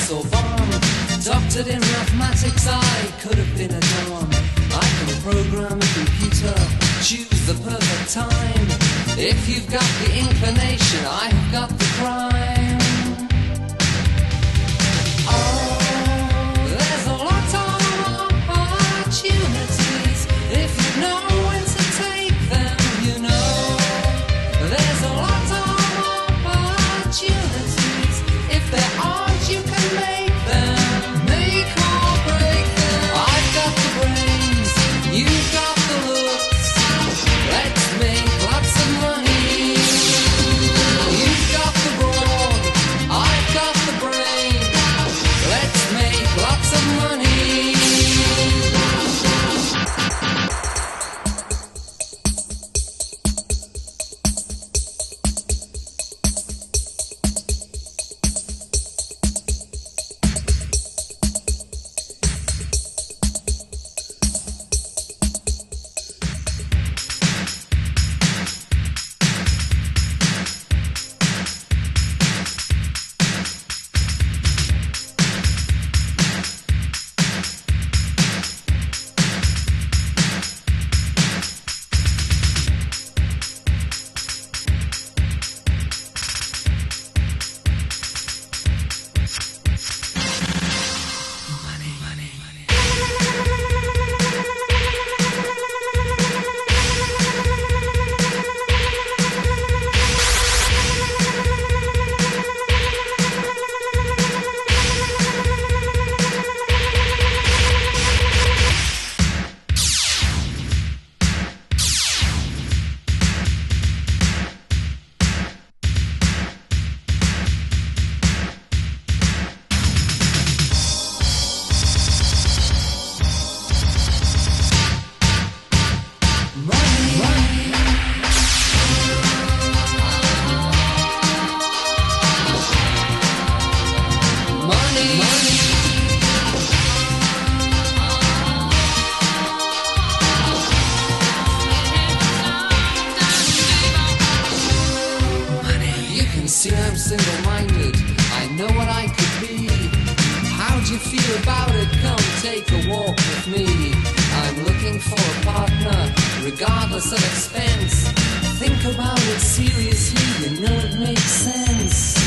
Sorbonne. Doctored in mathematics, I could have been a don. I can program a computer, choose the perfect time. If you've got the inclination, I have got the crime. Oh, there's a lot of opportunities. If you know when to take them, you know. There's a lot of opportunities. If there aren't, you can make them. Make or break them. I've got the brains, you've got the looks. Let's make lots of money. You've got the broad, I've got the brain. Let's make lots of money. See, I'm single-minded, I know what I could be. How'd you feel about it? Come take a walk with me. I'm looking for a partner, regardless of expense. Think about it seriously, you know it makes sense.